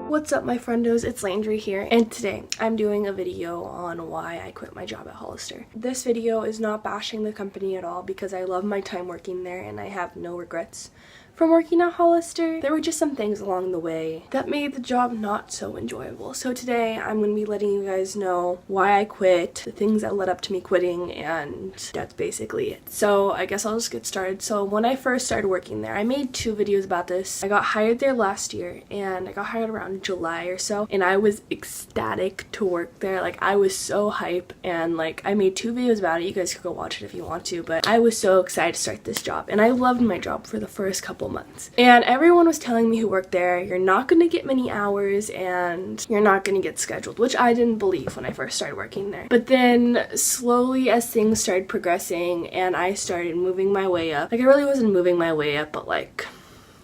What's up, my friendos? It's Landry here, and today I'm doing a video on why I quit my job at Hollister. This video is not bashing the company at all because I love my time working there and I have no regrets from working at Hollister. There were just some things along the way that made the job not so enjoyable. So today I'm going to be letting you guys know why I quit, the things that led up to me quitting, and that's basically it. So I guess I'll just get started. So when I first started working there, I made 2 videos about this. I got hired there last year and I got hired around July or so, and I was ecstatic to work there. Like, I was so hype, and like I made 2 videos about it. You guys could go watch it if you want to, but I was so excited to start this job, and I loved my job for the first couple months. And everyone was telling me who worked there, you're not going to get many hours and you're not going to get scheduled, which I didn't believe when I first started working there. But then slowly as things started progressing and I started moving my way up, like I really wasn't moving my way up, but like,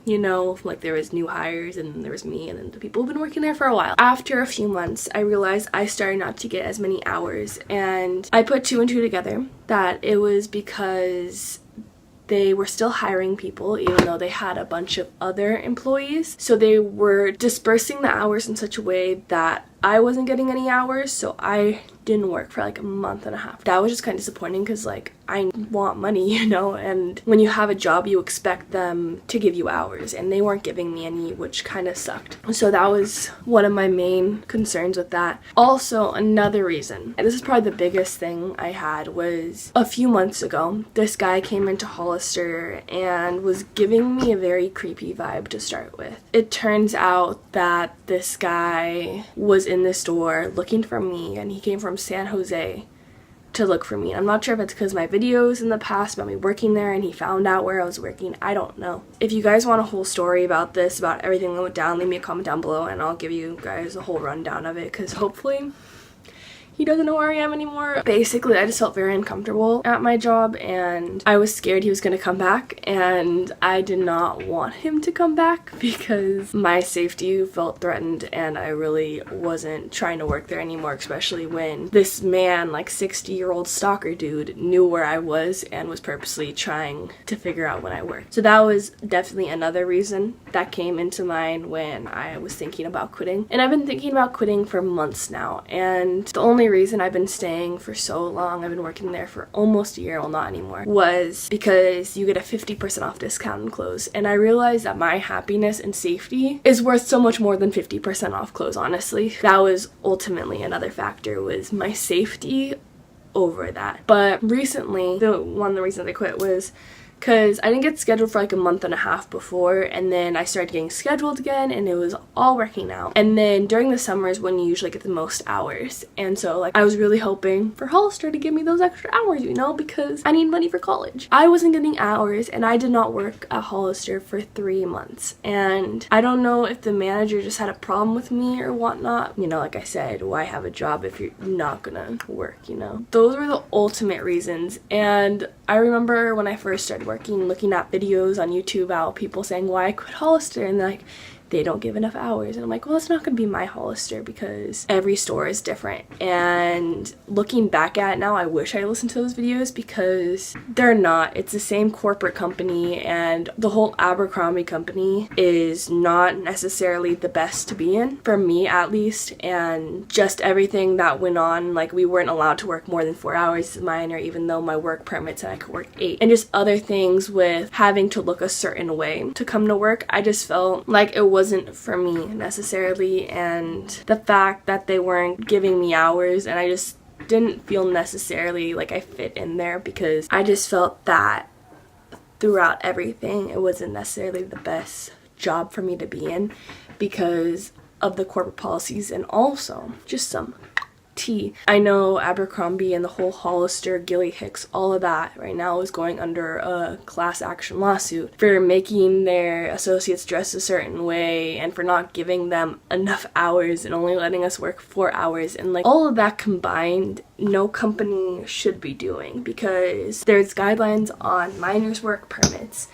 you know, like there was new hires and then there was me and then the people who've been working there for a while. After a few months, I realized I started not to get as many hours, and I put 2 and 2 together that it was because they were still hiring people even though they had a bunch of other employees. So they were dispersing the hours in such a way that I wasn't getting any hours, so I didn't work for like a month and a half. That was just kind of disappointing because like I want money, you know, and when you have a job you expect them to give you hours, and they weren't giving me any, which kind of sucked. So that was one of my main concerns with that. Also, another reason, and this is probably the biggest thing I had, was a few months ago this guy came into Hollister and was giving me a very creepy vibe to start with. It turns out that this guy was in the store looking for me, and he came from San Jose to look for me. I'm not sure if it's because of my videos in the past about me working there and he found out where I was working. I don't know. If you guys want a whole story about this, about everything that went down, leave me a comment down below and I'll give you guys a whole rundown of it, because hopefully he doesn't know where I am anymore. Basically, I just felt very uncomfortable at my job and I was scared he was going to come back, and I did not want him to come back because my safety felt threatened and I really wasn't trying to work there anymore, especially when this man, like 60-year-old stalker dude, knew where I was and was purposely trying to figure out when I worked. So that was definitely another reason that came into mind when I was thinking about quitting. And I've been thinking about quitting for months now, and the only reason I've been staying for so long, I've been working there for almost a year, well not anymore, was because you get a 50% off discount on clothes, and I realized that my happiness and safety is worth so much more than 50% off clothes, honestly. That was ultimately another factor, was my safety over that. But recently, one of the reasons I quit was because I didn't get scheduled for like a month and a half before, and then I started getting scheduled again and it was all working out. And then during the summers when you usually get the most hours, and so like I was really hoping for Hollister to give me those extra hours, you know, because I need money for college. I wasn't getting hours and I did not work at Hollister for 3 months, and I don't know if the manager just had a problem with me or whatnot. You know, like I said, why have a job if you're not gonna work, you know? Those were the ultimate reasons. And I remember when I first started working, looking at videos on YouTube about people saying why I quit Hollister, and like they don't give enough hours, and I'm like, well, it's not gonna be my Hollister because every store is different. And looking back at it now, I wish I listened to those videos because they're not. It's the same corporate company, and the whole Abercrombie company is not necessarily the best to be in, for me at least. And just everything that went on, like we weren't allowed to work more than 4 hours as a minor, even though my work permit said I could work 8, and just other things with having to look a certain way to come to work. I just felt like it wasn't for me necessarily, and the fact that they weren't giving me hours, and I just didn't feel necessarily like I fit in there, because I just felt that throughout everything it wasn't necessarily the best job for me to be in because of the corporate policies, and also just some tea. I know Abercrombie and the whole Hollister, Gilly Hicks, all of that right now is going under a class action lawsuit for making their associates dress a certain way and for not giving them enough hours and only letting us work 4 hours. And like all of that combined no company should be doing, because there's guidelines on minors' work permits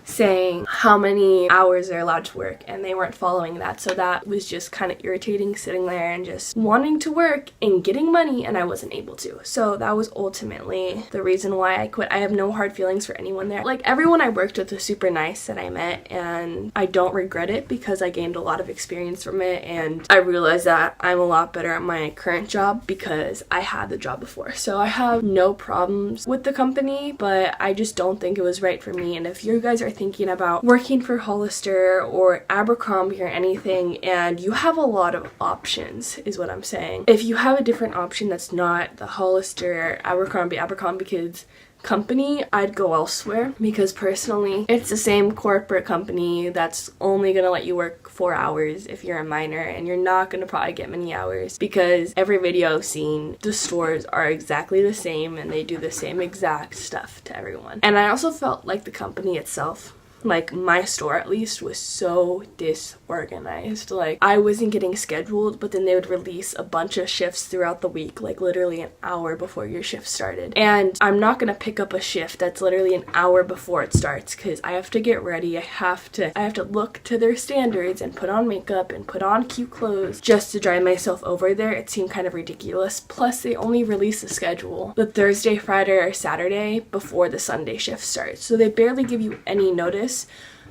saying how many hours they're allowed to work, and they weren't following that. So that was just kind of irritating, sitting there and just wanting to work and getting money, and I wasn't able to. So that was ultimately the reason why I quit. I have no hard feelings for anyone there. Like, everyone I worked with was super nice that I met, and I don't regret it because I gained a lot of experience from it, and I realized that I'm a lot better at my current job because I had the job before. So I have no problems with the company, but I just don't think it was right for me. And if you guys are thinking about working for Hollister or Abercrombie or anything, and you have a lot of options, is what I'm saying. If you have a different option that's not the Hollister, Abercrombie Kids company, I'd go elsewhere, because personally it's the same corporate company that's only gonna let you work 4 hours if you're a minor, and you're not gonna probably get many hours, because every video I've seen, the stores are exactly the same and they do the same exact stuff to everyone. And I also felt like the company itself, like my store at least, was so disorganized. Like, I wasn't getting scheduled, but then they would release a bunch of shifts throughout the week, like literally an hour before your shift started. And I'm not gonna pick up a shift that's literally an hour before it starts, because I have to get ready, I have to look to their standards and put on makeup and put on cute clothes just to drive myself over there. It seemed kind of ridiculous. Plus, they only release the schedule the Thursday, Friday, or Saturday before the Sunday shift starts, so they barely give you any notice.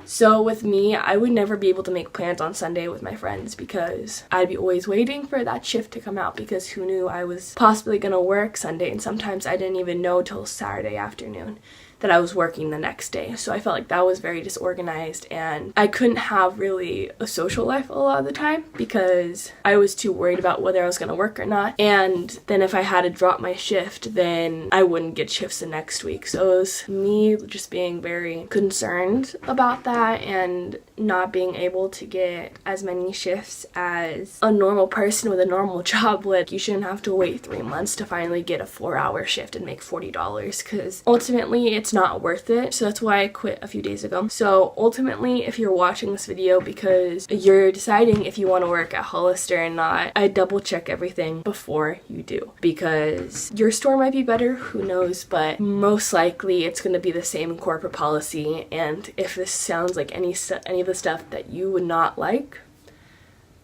So with me, I would never be able to make plans on Sunday with my friends, because I'd be always waiting for that shift to come out, because who knew I was possibly gonna work Sunday, and sometimes I didn't even know till Saturday afternoon that I was working the next day. So I felt like that was very disorganized, and I couldn't have really a social life a lot of the time because I was too worried about whether I was gonna work or not. And then if I had to drop my shift, then I wouldn't get shifts the next week. So it was me just being very concerned about that and not being able to get as many shifts as a normal person with a normal job would. You shouldn't have to wait 3 months to finally get a 4-hour shift and make $40, because ultimately it's not worth it. So that's why I quit a few days ago. So ultimately, if you're watching this video because you're deciding if you want to work at Hollister or not, I double check everything before you do, because your store might be better, who knows, but most likely it's going to be the same corporate policy. And if this sounds like any of the stuff that you would not like,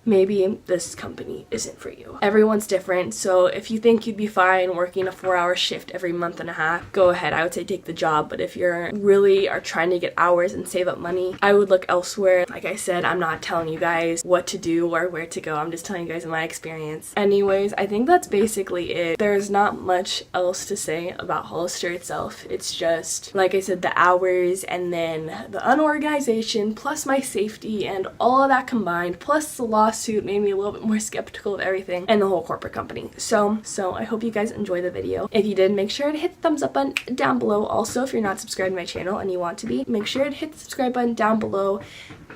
maybe this company isn't for you. Everyone's different, so if you think you'd be fine working a 4-hour shift every month and a half, go ahead. I would say take the job. But if you're really are trying to get hours and save up money, I would look elsewhere. Like I said, I'm not telling you guys what to do or where to go. I'm just telling you guys my experience. Anyways, I think that's basically it. There's not much else to say about Hollister itself. It's just, like I said, the hours, and then the unorganization, plus my safety, and all of that combined, plus the lawsuit made me a little bit more skeptical of everything and the whole corporate company. So I hope you guys enjoyed the video. If you did, make sure to hit the thumbs up button down below. Also, if you're not subscribed to my channel and you want to be, make sure to hit the subscribe button down below.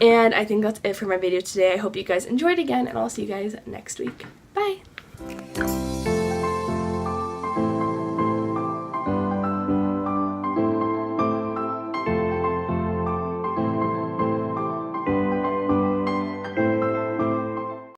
And I think that's it for my video today. I hope you guys enjoyed again, and I'll see you guys next week. Bye!